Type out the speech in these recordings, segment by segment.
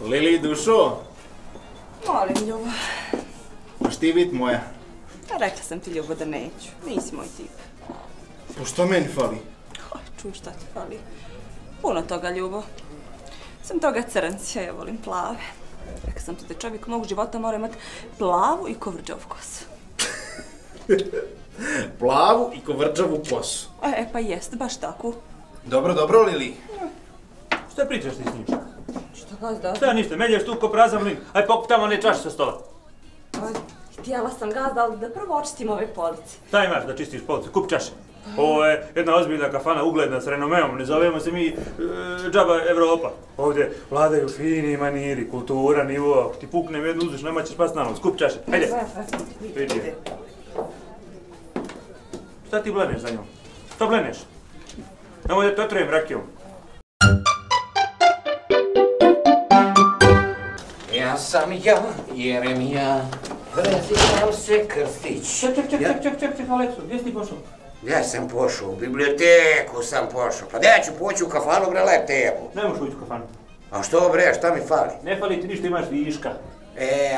Lili, dušo? Molim, Ljubo. Hoš ti bit moja? Rekla sam ti, Ljubo, da neću. Nisi moj tip. Po što meni fali? Čuj, šta ti fali? Puno toga, Ljubo. Sam toga crncija, ja volim plave. Rekla sam ti da čovjek mog života mora imati plavu i kovrđavu kosu. Plavu i kovrđavu kosu. Pa jest, baš tako. Dobro, Lili. Šta pričaš ti s njim? Šta gazda? Šta ništa, melješ tu ko prazan mlin. Aj pokup tamo one čaše sa stola. Htjela sam gazda, ali da prvo očistim ove police. Šta imaš da čistiš police? Kup čaše. Ovo je jedna ozbiljna kafana, ugledna, s renomeom. Ne zovemo se mi džaba Evropa. Ovdje vladaju fini maniri, kultura, nivo. Ako ti puknem jednu uzviš, nema ćeš pas na nos. Kup čaše. Hajde. Vidi. Šta ti bleneš za njom? Šta bleneš? Nemoj da te otrujem rakijom. Ja sam ja, Jeremija, prezivam se Krstić. Ček, Aleksu, gdje si ti pošao? Gdje sam pošao? U biblioteku sam pošao. Pa gdje ću poći u kafanu, bre, lep tebu? Ne možeš ući u kafanu. A što, bre, šta mi fali? Ne fali ti ništa, imaš viška.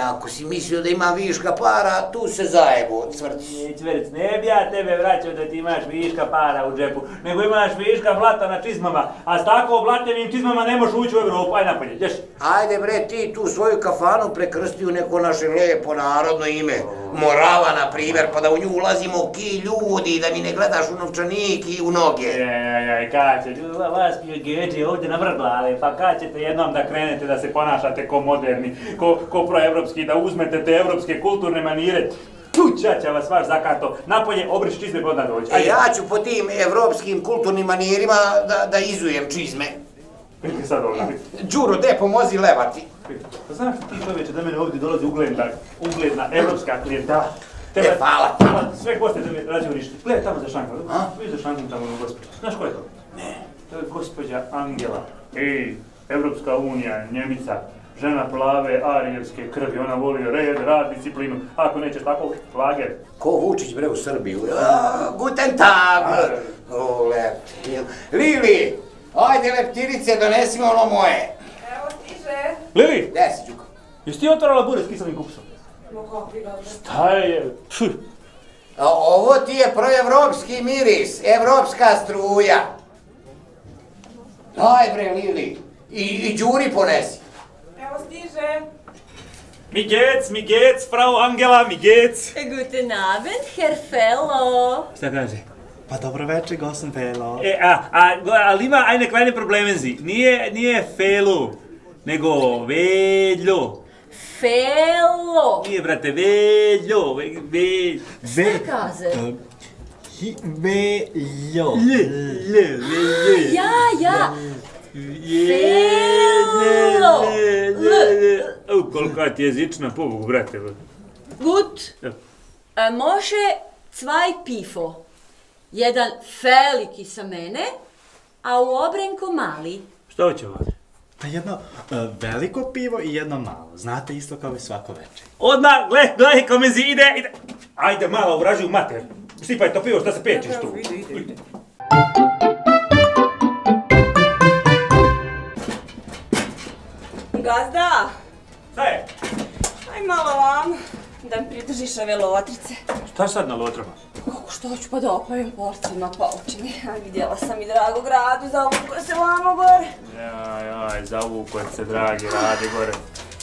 Ako si mislio da ima viška para, tu se zajebu, cvrci. Cvrc, ne bi ja tebe vraćao da ti imaš viška para u džepu, nego imaš viška blata na čizmama, a s tako blatenim čizmama ne možeš ući u Evropu, aj napolje, ćeš? Ajde, bre, ti tu svoju kafanu prekrsti u neko naše lijepo narodno ime. Morava, na primjer, pa da u nju ulazimo ki ljudi, da mi ne gledaš u novčanik i u noge. Kad će, vas geđe ovdje navrglale, pa kad ćete jednom da krenete da se ponašate ko moderni, ko proevropski, da uzmete te evropske kulturne manire, ćaća vas vaš zakato, napolje obriš čizme pod dođe. Ja ću po tim evropskim kulturnim manirima da izujem čizme. Vidite sad ovdje. Đuro, de, pomozi levati. Pa znaš ti čovječe da mene ovdje dolazi ugledna evropska klijentela? Hvala. Sve goste da mi rađe uništi. Gledaj tamo za šankom. Vidiš za šankom tamo gospođu. Znaš ko je to? Ne. To je gospođa Angela. Evropska unija, Njemica. Žena plave, arijevske krvi, ona voli red, rad, disciplinu. Ako nećeš tako, lager. Ko Vučić, bre, u Srbiju? Guten Tag! O, leptil. Lili, ajde leptirice, donesi mi ono moje. Evo stiže. Lili! Gde si, Đuka? Jesi ti otvarala bure s kiselim kupusom? No kako bi ga Šta je? Ovo ti je proevropski miris, evropska struja. Daj, bre, Lili, i Đuri ponesi. Evo stiže. Mi geht's, Frau Angela, mi geht's. Guten Abend, Herr Fellow. Šta kaže? Pa dobro večer, gosten Fellow. Ali ima eine kleine Problemenzi. Nije Fellow, nego Veljo. Fellow. Nije, brate, Veljo. Šta kaze? Veljo. Ja. Fellow. Kolika ti jezična pobogu, brate. Gut. Može zwei pifo. Jedan veliki sa mene, a u obrenko mali. Šta hoće ovo? Pa jedno veliko pivo i jedno malo. Znate, isto kao i svako večer. Odmah, gledaj komezi, ide. Ajde, malo uvraži u mater. Sipaj to pivo, šta se pečeš tu. Ide. Gazda! Šta je? Aj malo vam, da mi pridržiš ove lotrice. Šta sad na lotrama? Kako što hoću pa da opavim porciju na paučini. Vidjela sam i dragog Radu, zavukao se vamo gore. Jaj, zavukao se, dragi Rade, gore.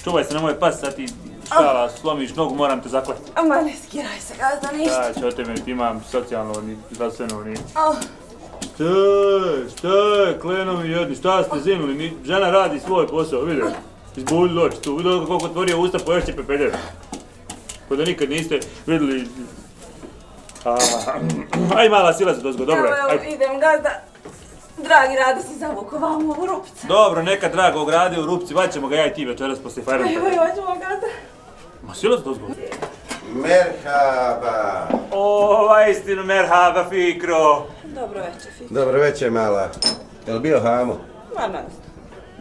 Čuvaj se, nemoj pas, sad ti štala, slomiš nogu, moram te zaklati. Ma ne skiraj se, Gazda, ništa. Šta će o tebe, ti imam socijalno, ni zdravstveno, ni... Šta je, klenovi jedni, šta ste zinuli, žena radi svoj posao, vidi. Izbulji oči tu, vidi kako otvorio usta, poješće pepeljeve. Ko da nikad niste vidjeli... Aj mala sila se dozgo, dobro je. Evo, idem, Gazda. Dragi Rade si zavukao vam ovu rupcu. Dobro, neka dragog Rade u rupci, vaćemo ga ja i ti večeras poslije fajranta. Evo, hoćemo, Gazda. Ma sila se dozgo. Merhaba. Istinu merhaba, Fikro. Dobro večer, Fikro. Dobro večer, mala. Jel bio hamo? Ma ne znam.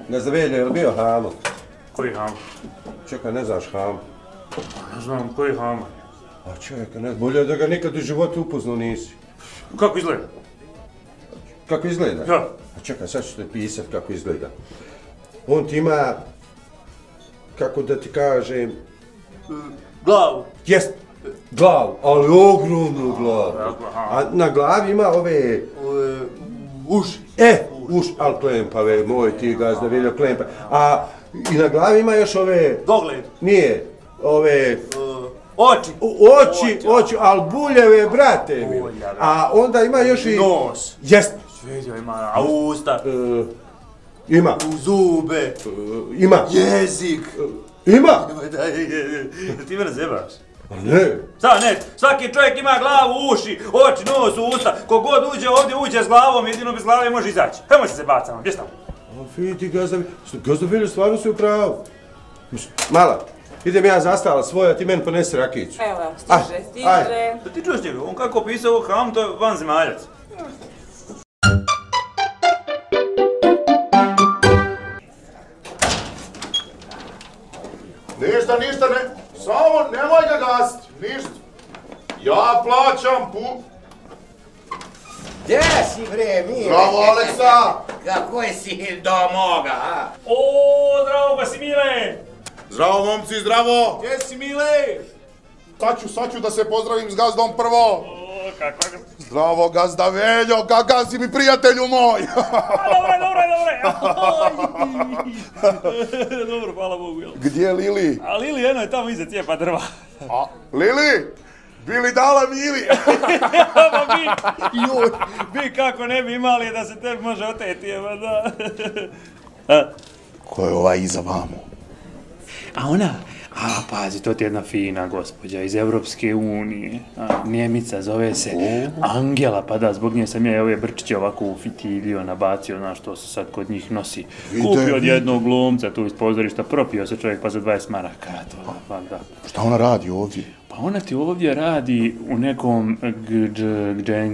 Ne znam, jel bio hamo? Koji hamo? Čekaj, ne znaš hamo? Ne znam, koji hamo? A čekaj, ne znam, bolje da ga nikad u životu upoznao nisi. Kako izgleda? Kako izgleda? Ja. A čekaj, sad ću te pisat kako izgleda. On ti ima kako da ti kažem... Glavu. Jest, glavu, ali ogromnu glavu. A na glavi ima ove... Uši. Uši, ali klempave, moj ti gazda veljo klempave. A i na glavi ima još ove... Dogled. Nije, ove... Oči. ali buljeve, brate mi. A onda ima još i... Nos. Jest. Svedio ima, a usta. Ima. Zube. Ima. Jezik. Ima. Ti mene zebaš? Ne. Sad ne, svaki čovjek ima glavu, uši, oči, nos, usta. Kogod uđe ovdje, uđe s glavom, jedino bez glave može izaći. Hajmo se bacamo, gdje stavimo? Vidi, gazda veljo, stvarno si u pravu. Mala, idem ja zastala svoja, ti meni ponesi rakicu. Evo, stiže. Da ti čuješ njega, on kako pisao ovog Hamu, to je vanzemaljac. Ništa, ne, samo nemoj ga gasiti, ništa. Ja plaćam Gdje si bre, Mile? Bravo, Aleksa! Kako je si do moga, a? O, zdravo pa si Mile! Zdravo, momci, zdravo! Gdje si Mile? Sad ću da se pozdravim s gazdom prvo. O, kako? Zdravo, gazda Veljo, kakav si mi prijatelju moj! Dobro, hvala Bogu, jel? Gdje je Lili? A Lili jedno je tamo iza cijepa drva. A, Lili? Bi li dala Mili? Pa bi kako ne bi imali da se tebi može oteti, evo da. Ko je ovaj iza vamo? A ona? Pazi, to ti je jedna fina gospođa iz Evropske unije. Njemica, zove se Angela, pa da, zbog nje sam ja ove brčiće ovako u fitilio nabacio, znaš, to se sad kod njih nosi. Kupio od jednog glumca tu iz pozorišta, propio se čovjek pa za 20 maraka, to, pa da. Šta ona radi ovdje? Pa ona ti ovdje radi u nekom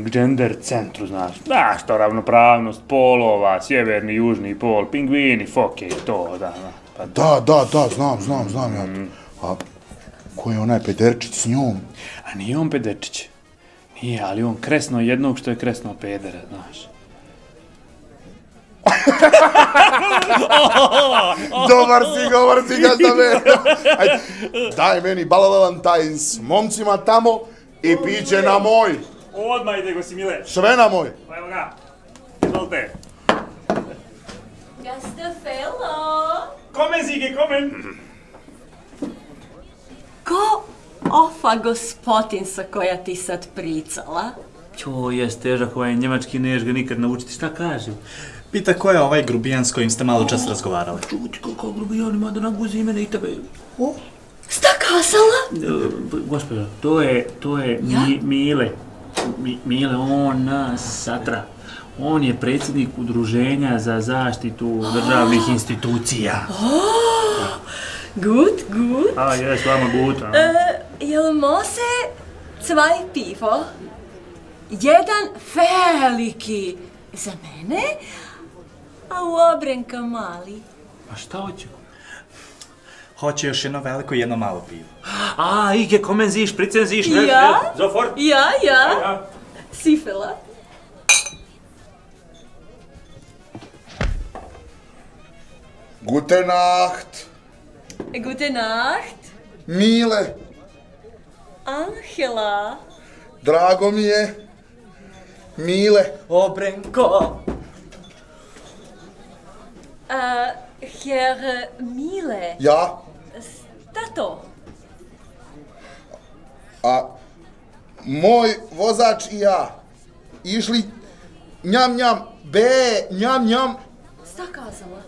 gender centru, znaš. Da, što ravnopravnost polova, sjeverni, južni pol, pingvini, foke i to, da. Pa da, znam ja to. A ko je onaj pederčić s njom? A nije on pederčić. Nije, ali on kresno jednog što je kresno pedera, znaš. Dobar si, gazda Veljo. Daj meni balalantine s momcima tamo i piće na moj. Odmah ide go si Mile. Sve na moj. Pa evo ga. Izvolite. Gastafelo. Komen, Zige, komen. Ko ofa gospodinsa koja ti sad pričala? Čo, jes težak ovaj njemački, neš ga nikad naučiti, šta kaže? Pita ko je ovaj grubijan s kojim ste malo čas razgovarali. Čuti kako grubijan ima da naguzi i mene i tebe. Šta kazala? Gospodo, to je Mile. Mile, on nas satra. On je predsjednik udruženja za zaštitu državnih institucija. Gut. A, jes, vama gut. Jel može zwei pivo? Jedan veliki za mene, a u obrenka mali. A šta hoće? Hoće još jedno veliko i jedno malo pivo. A, Ike, komen ziš, pricen ziš, ne? Ja? Sofort? Ja. Sifela. Gute Nacht. Gute Nacht. Mile, Angela. drago mi je. Mile. Obrenko! Herr Mile. Ja. Tato. A moj vozač i ja išli njam, njam. Šta kazala?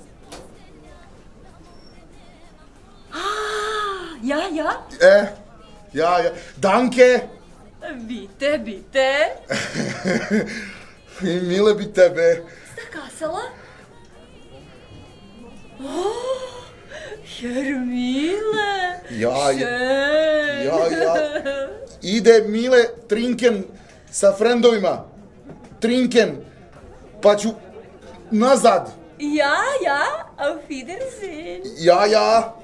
Ja. Danke. Bite. I Mile bi tebe. Šta kazala? Herr Mile. Ja. Ide Mile trinken sa frendovima. Trinken. Pa ću nazad. Ja. Auf Wiedersehen. Ja.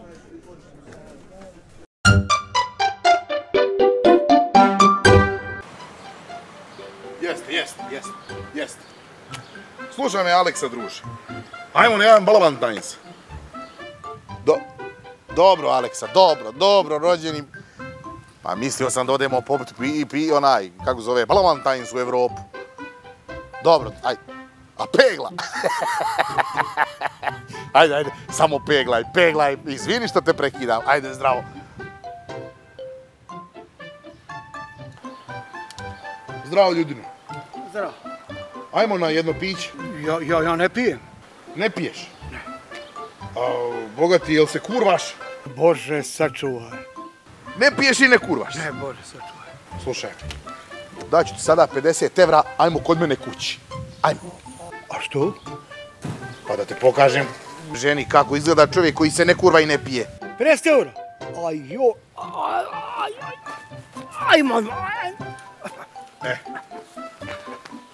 Jeste. Slušaj me, Aleksa, druže. Ajmo na jedan balalantines. Dobro, Aleksa, dobro, rođeni. Pa mislio sam da odemo poput onaj, kako zove, Valentines u Evropu. Dobro, aj. A pegla? Ajde, samo peglaj. Izvini što te prekidam. Ajde, zdravo. Zdravo, ljudino. Zdravo. Ajmo na jedno piće. Ja ne pijem. Ne piješ? Ne. Bogati, jel se kurvaš? Bože, sačuvaj. Ne piješ i ne kurvaš? Ne, Bože, sačuvaj. Slušaj, daću ti sada 50 evra, ajmo kod mene kući. Ajmo. A što? Pa da te pokažem ženi kako izgleda čovjek koji se ne kurva i ne pije. 50 eura? Ajmo.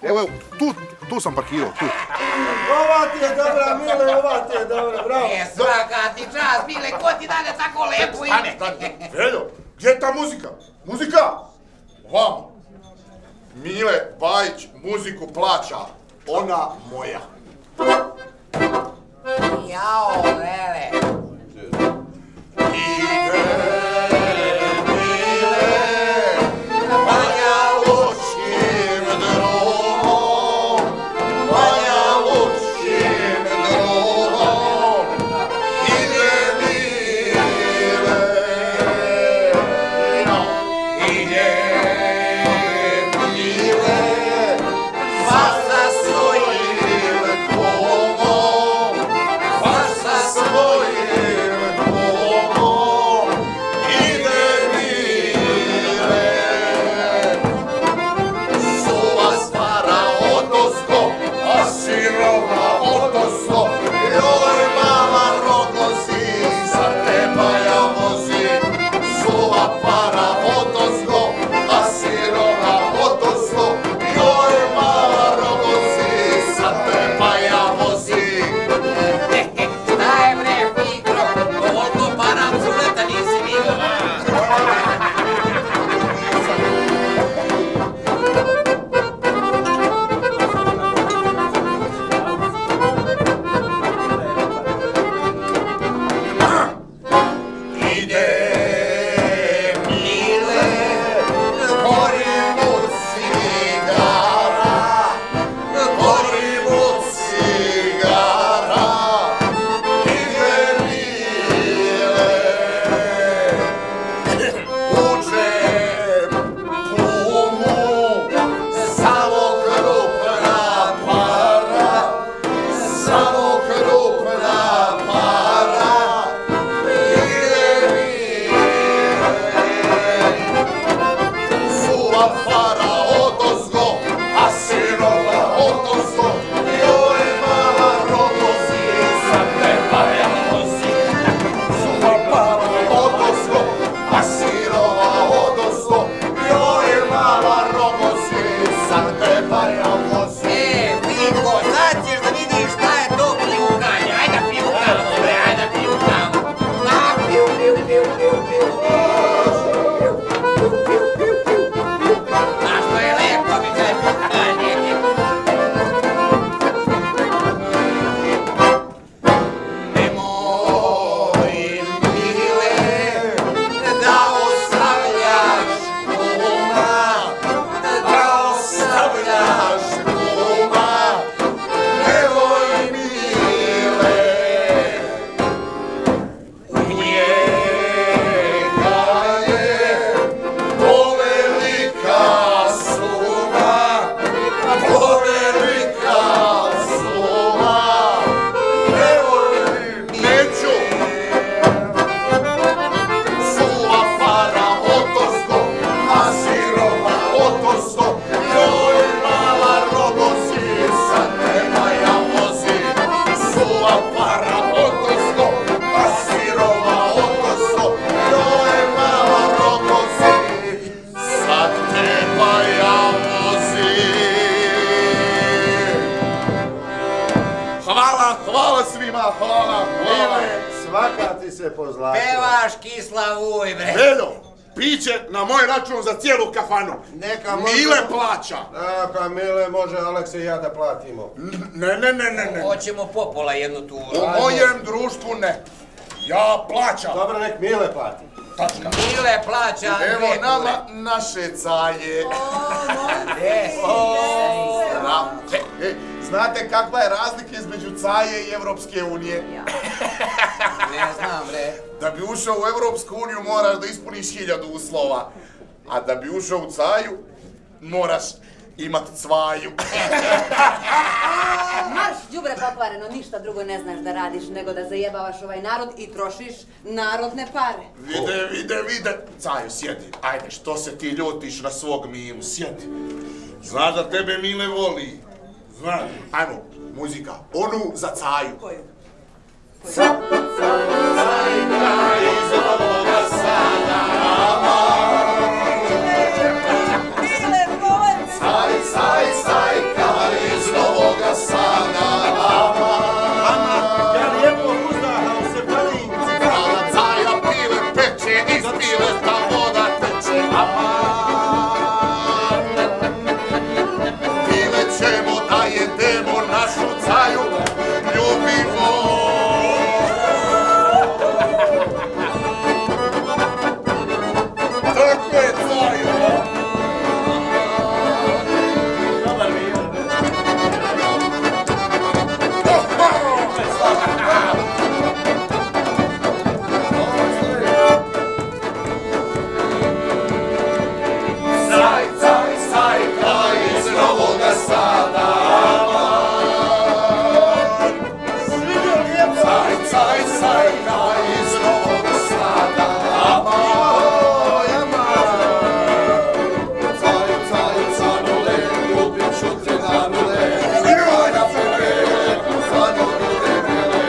Evo, tu sam parkirao, tu. Ova ti je dobra, Mile, ova ti je dobra, bravo. Svaka ti čast, Mile, ko ti dade tako lepo ime? Veljo, gdje je ta muzika? Muzika? Vamo. Mile Bajić muziku plaća, ona moja. Jao, vele. Hvala svima, hvala. Svaka ti se pozlatila. Pevaš kisla vuj, bre. Veljo, piće na moj račun za cijelu kafanu. Neka može... Mile plaća. Neka Mile može Aleksa i ja da platimo. Ne. Hoćemo popola jednu turu. U mojem društvu ne. Ja plaćam. Dobro, nek Mile plati. Tačka. Mile plaća Evo dve nama kure. naše caje. Znate kakva je razlika između caje i Evropske unije? Ne znam, bre. Da bi ušao u Evropsku uniju moraš da ispuniš 1000 uslova. A da bi ušao u caju, moraš imat cvaju. Marš, đubre pokvareno, ništa drugo ne znaš da radiš nego da zajebavaš ovaj narod i trošiš narodne pare. Vide. Caju, sjedi. Ajde, što se ti ljutiš na svog Milu, sjedi. Znaš da tebe Mile voli. Znaš. Ajmo, muzika. Onu za caju. Koju? Cajka iz ovoga sada. Cajka iz Novoga Sada. Ja lijepo uzdahao se palim. Kada caja pile peče, iz pile ta voda teče. Pile ćemo da jedemo našu caju, ljubimo. Tako je caja. Cajka iz Novoga Sada. Cajka iz Novoga Sada. Caju, canule, ljubit ću te nanule. Joj na tebe, zanule debele.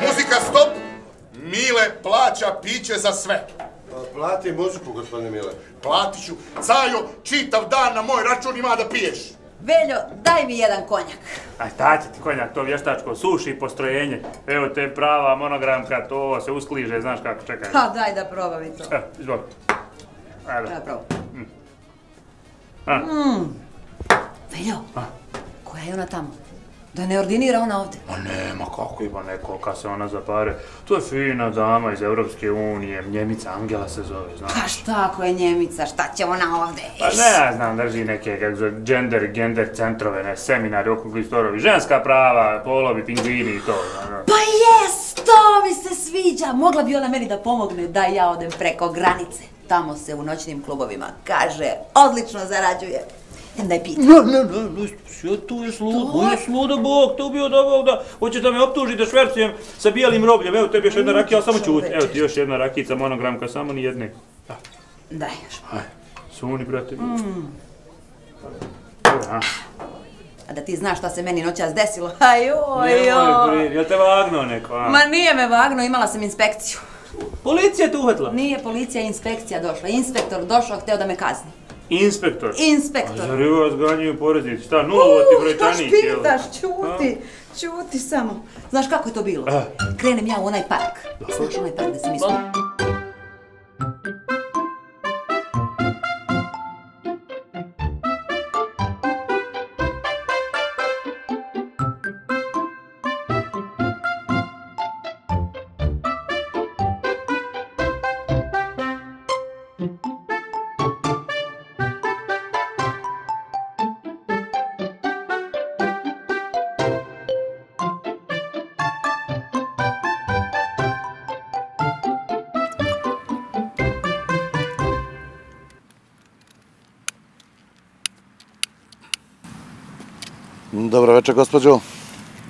Muzika stop! Mile plaća piće za sve. Plati muziku, gospodine Mile. Platit ću. Cajo, čitav dan na moj račun ima da piješ. Veljo, daj mi jedan konjak. Aj, taće ti konjak, to vještačko, suši i postrojenje. Evo te prava monogramka, to se uskliže, znaš kako, čekaj. Ha, daj da probam i to. Evo, izvoli. Ajde. Da probam. A? Veljo, koja je ona tamo? Da ne ordinira ona ovdje. Ma nema, kako ima neko, kad se ona za pare. To je fina dama iz Evropske unije, Njemica Angela se zove, znaš. Pa šta ako je Njemica, šta će ona ovdje? Pa ne, ja znam, drži neke, kako zove, gender centrove, ne, seminari, okrugli storovi, ženska prava, polovi, pingvini i to, znaš. Pa jes, to mi se sviđa. Mogla bi ona meni da pomogne da ja odem preko granice. Tamo se u noćnim klubovima kaže, odlično zarađuje. Daj piti. Ne, tu je sluda Bog, te ubio da Bog da, hoće da me optuži da švercujem sa bijelim robljem, evo tebi još jedna rakija, samo čuti, evo ti još jedna rakica, monogramka, samo ni jedne. Daj još. Aj, suni, brate. A da ti znaš šta se meni noćas desilo, ajoj. Jel te vagnuo neko, a? Ma nije me vagnuo, imala sam inspekciju. Policija te uhvatila? Nije policija, inspekcija došla. Inspektor došao, hteo da me kazni. Inspektor? Inspektor. A zar je vas ganjaju poreznici? Šta, nulovati brojčanik? Šta špitaš, čuti samo. Znaš kako je to bilo? Krenem ja u onaj park. Znaš onaj park da sam ispala. Dobro večer, gospođo.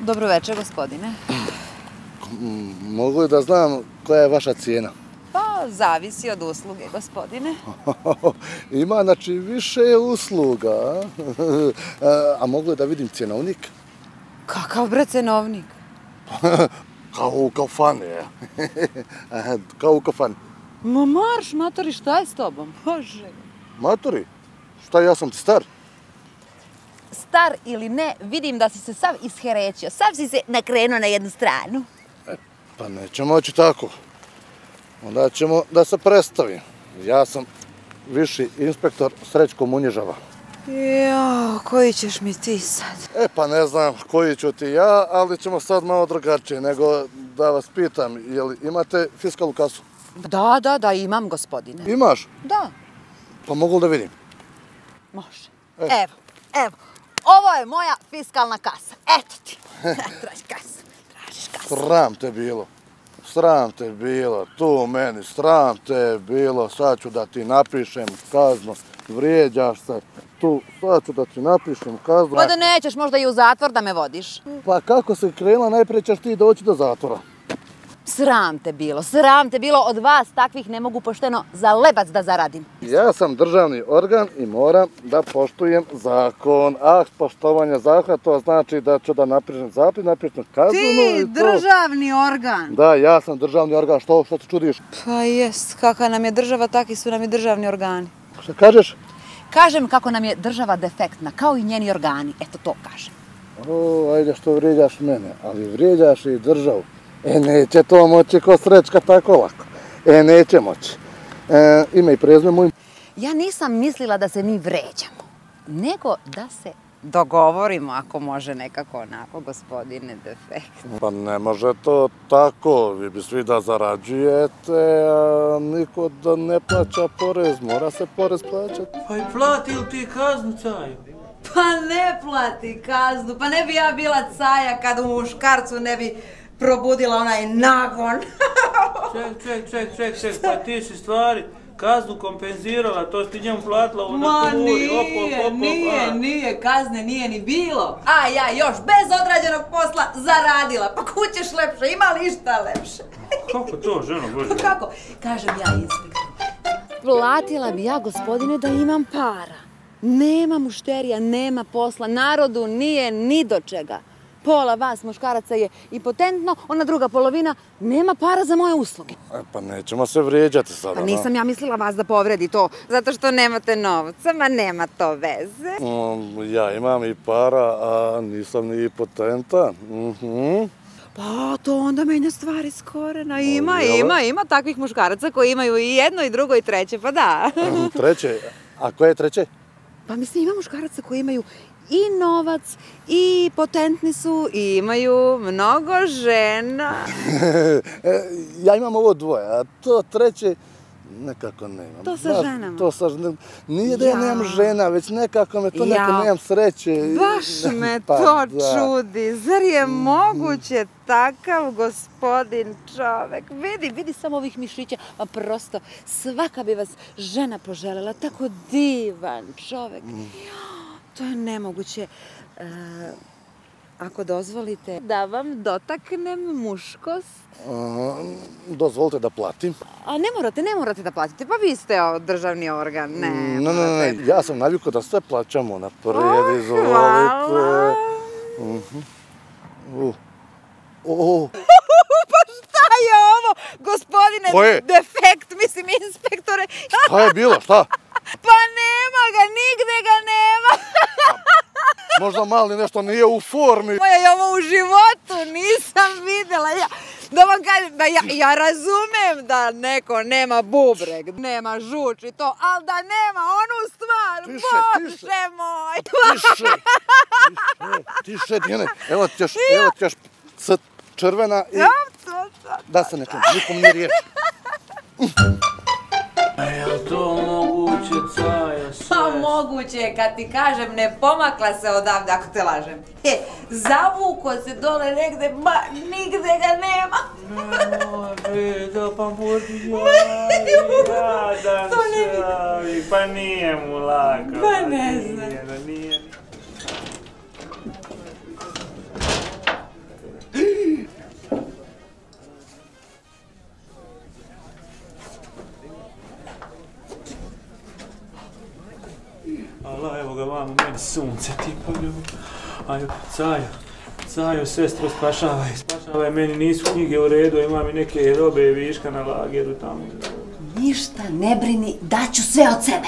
Dobro večer, gospodine. Mogu li da znam koja je vaša cijena? Pa, zavisi od usluge, gospodine. Ima, znači, više usluga. A mogu li da vidim cjenovnik? Kakav bre cenovnik? Kao u kafani, kao u kafani. Ma marš, matori, šta je s tobom? Bože. Matori? Šta, ja sam ti star? Star ili ne, vidim da si se sav isherećio. Sav si se nakrenuo na jednu stranu. Pa neće moći tako. Onda ćemo da se predstavim. Ja sam viši inspektor Srećko Munježava. Jao, koji ćeš mi ti sad? Pa ne znam koji ću ti ja, ali ćemo sad malo drugačije, nego da vas pitam, jel imate fiskalnu kasu? Da, imam, gospodine. Imaš? Da. Pa mogu da vidim? Može. Evo. Ovo je moja fiskalna kasa. Eto ti. Tražiš kasu. Sram te bilo. Tu meni, sram te bilo. Sad ću da ti napišem kaznu. Vrijeđaš se. Tu, sad ću da ti napišem kaznu. Pa da nećeš možda i u zatvor da me vodiš. Pa kako se krenula, najprije ćeš ti doći do zatvora. Sram te bilo. Od vas takvih ne mogu pošteno za lebac da zaradim. Ja sam državni organ i moram da poštujem zakon. A poštovanje zakona to znači da ću da napišem zapis, napišem kaznu. Ti državni organ? Da, ja sam državni organ. Što se čudiš? Pa jest, kakva nam je država, takvi su nam i državni organi. Šta kažeš? Kažem kako nam je država defektna, kao i njeni organi. Eto to kažem. Ajde što vrijeđaš mene, ali vrijeđaš i državu. Neće to moći ko Srećka tako lako. Neće moći. Ime i prezime moj. Ja nisam mislila da se mi vređamo, nego da se dogovorimo, ako može nekako onako, gospodine defekt. Pa ne može to tako. Vi bi svi da zarađujete, a niko da ne plaća porez. Mora se porez plaćati. Pa i plati li ti kaznu, Caju? Pa ne plati kaznu, pa ne bi ja bila Caja kad u muškarcu ne bi probudila onaj nagon. Ček, pa ti si stvari kaznu kompenzirala, to si ti njemu platila u naturi. Nije, kazne nije ni bilo. A ja još bez odrađenog posla zaradila, pa kud ćeš lepše, ima li išta lepše? Kako to, ženo Bože? Kako? Kažem ja inspektor. Platila bi ja, gospodine, da imam para. Nema mušterija, nema posla, narodu nije ni do čega. Pola vas, muškaraca, je impotentno, ona druga polovina nema para za moje usluge. Pa nećemo se vrijeđati sada. Pa nisam ja mislila vas da povredi to, zato što nemate novca, ma nema to veze. Ja imam i para, a nisam ni impotentan. Pa to onda menja stvari s korena. Ima takvih muškaraca koji imaju i jedno, i drugo, i treće, pa da. Treće? A koje je treće? Pa mislim, ima muškaraca koji imaju i novac, i potentni su, i imaju mnogo žena. Ja imam ovo dvoje, a to treće nekako nemam. To sa ženama? To sa ženama. Nije da ja nemam žena, već nekako me to nemam sreće. Baš me to čudi. Zar je moguće takav gospodin čovek? Vidi samo ovih mišića, pa prosto svaka bi vas žena poželjela. Tako divan čovek. To je nemoguće. Ako dozvolite da vam dotaknem muškost. Dozvolite da platim. A ne morate da platite, pa vi ste državni organ, ne. Ne, ja sam navikao da sve plaćamo naprijed, izvolite. Hvala. Pa šta je ovo, gospodine defekt, mislim inspektore? Šta je bilo, šta? Pa nema ga, nigde ga nema. Možda mali nešto nije u formi. Ja ovo u životu nisam vidjela. Da vam kažem, da ja razumem da neko nema bubreg, nema žuč i to, ali da nema onu stvar, Bože moj. Tiše, Dijane, evo ti još crvena i da se nekom, nikom nije riječ. A je to moguće, Caja? Pa moguće je, kad ti kažem, ne pomakla se odavde ako te lažem. Zavuko se dole negde, ma nigde ga nema. Nemoj, da pa budi jadan čovjek, pa nije mu lako. Pa ne znam. Nije. sunce ti poljubi. Aj, Cajo, sestro, spašavaj, meni nisu knjige u redu, imam i neke robe viška na lageru tamo. Ništa ne brini, daću sve od sebe.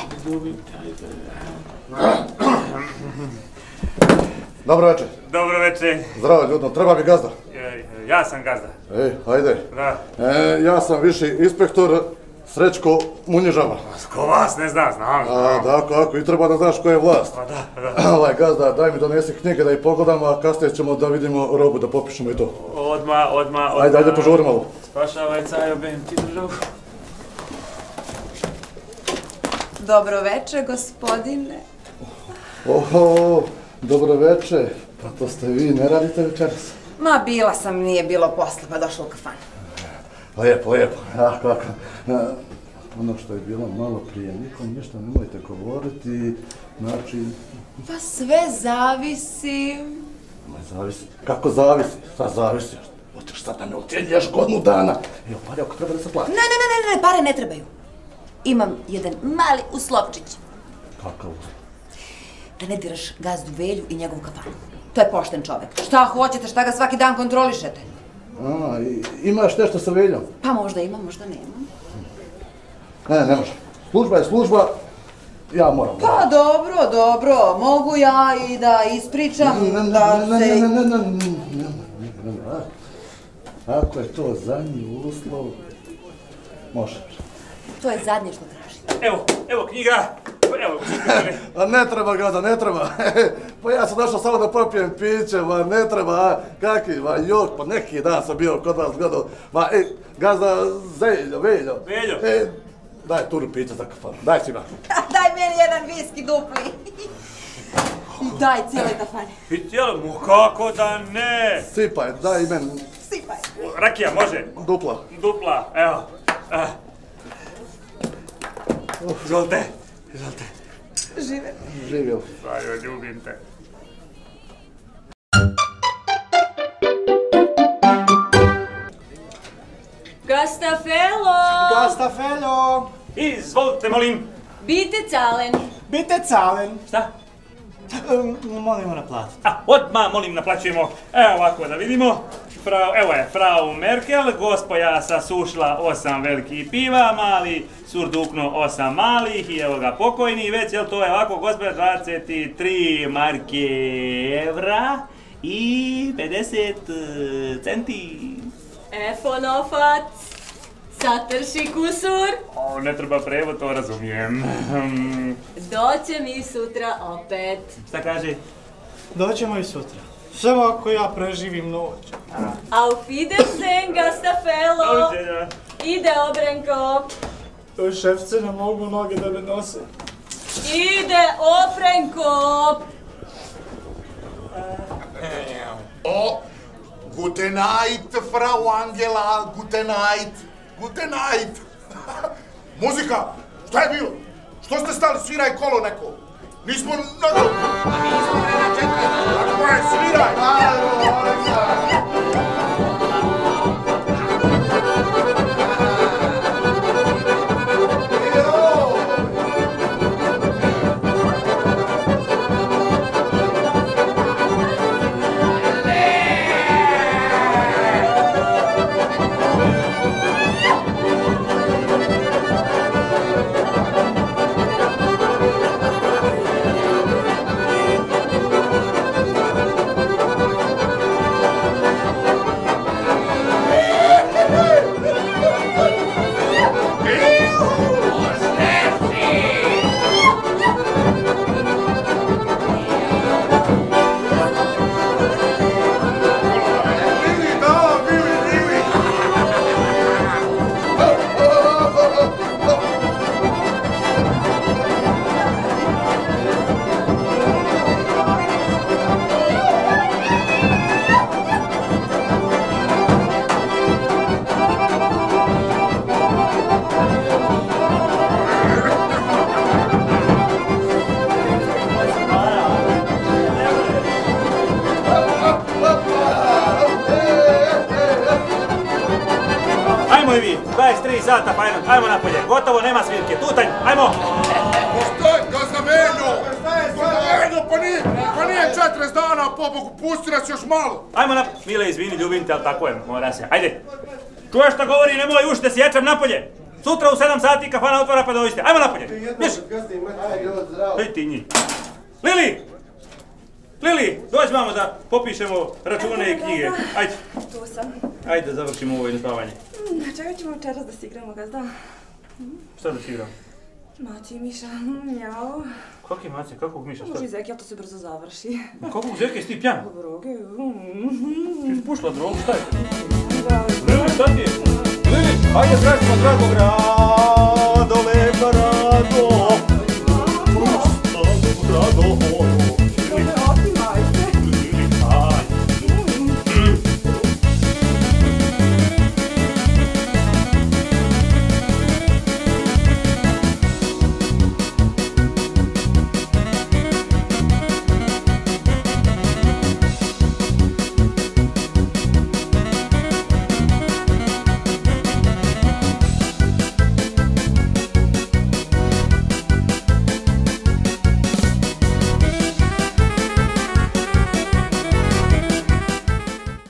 Dobro večer. Dobro večer. Zdravo ljudno, treba mi gazda. Ja sam gazda. Ajde. Da. Ja sam viši inspektor Srećko Munježava. Ko vas ne zna, znam. Da, kako, i treba da znaš ko je vlast. Pa da. Gazda, daj mi donesi knjige da ih pogledamo, a kasnije ćemo da vidimo robu, da popišemo i to. Odmah. Ajde, požuri malo. Spašavaj, Cajo, ben ti državu. Dobro večer, gospodine. Oho, dobro večer. Pa to ste vi, ne radite večeras? Ma, bila sam, nije bilo posla, pa došla u kafanu. Lijepo. Kako? Ono što je bilo malo prije, nikom ništa nemojte govoriti, znači... Pa sve zavisi. Zavisi? Kako zavisi? Šta zavisi? Hoćeš sad da me ucijenješ godinu dana? Evo, pare ako treba da se plati. Ne, pare ne trebaju. Imam jedan mali uslovčić. Kakav uslov? Da ne diraš gazdu Velju i njegovu kafanu. To je pošten čovek. Šta hoćete, šta ga svaki dan kontrolišete? Imaš nešto sa Veljom? Pa možda imam, možda nemam. Ne može. Služba je služba, ja moram. Pa dobro, mogu ja i da ispričam da se... Ne. Ako je to zadnji uslov, možeš. To je zadnje što tražim. Evo knjiga. A ne treba, Gazda, ne treba. Pa ja sam došao samo da popijem piće, ne treba, pa neki dan sam bio kod vas gledao. Gazda, Veljo. Daj turu piće za kafanu, daj si ga. Daj meni jedan viski dupli. I daj cijeloj kafani. I cijelo, kako da ne? Sipaj, daj i meni. Sipaj. Rakija, može? Dupla, evo. Izvolite. Živjel. Sajo, ljubim te. Gastafelo! Izvolite, molim. Bite calen. Šta? Molimo naplatiti. Odmah, molim, naplaćujemo. Evo ovako da vidimo. Evo je, frau Merkel, gospoja sasušla 8 velikih piva, mali surdukno 8 malih i evo ga pokojni već, jel to je ovako, gospoja 23 marke evra i 50 centi. Efonofac, satrši kusur. Ne treba prevod, to razumijem. Doće mi sutra opet. Šta kaže? Doćemo i sutra. Samo ako ja preživim noć. Auf Wiedersehen, Gastafelo. Doviđenja. Ide Obrenko. Šefce, ne mogu noge da me nose. Ide Obrenko. Guten Nacht, Frau Angela, guten Nacht. Muzika, šta je bilo? Što ste stali, sviraj kolo neko? Nismo na... A nismo na četiri. Tako je, sviraj! Ajmo i vi, 23 sata, pa ajmo napolje. Gotovo, nema svirke. Tutanj, ajmo! Gazda Veljo! Pa nije 40 dana, pobogu, pusti nas još malo. Ajmo Mile, izvini, ljubim te, ali tako je, mora se. Ajde. Čuješ što govori, nemoj ušte, sječem napolje. Sutra u 7 sati kafana otvara pa dođite. Ajmo napolje. Miš. Hej ti njih. Lili, dođi mamo da popišemo račune i knjige. Ajde. Tu sam. Ajde da završimo ovo jednostavanje. Čega ćemo večeras da si igramo, gazda? Šta da si igram? Maci i Miša, njao. Kakvi Maci, kakvog Miša, šta? Može i Zeki, ali to se brzo završi. Kakvog Zeki, jesi ti pjan? Droge. Ti si pušla drogu, šta je? Lili, šta ti je? Lili, ajde tražimo dragog grada.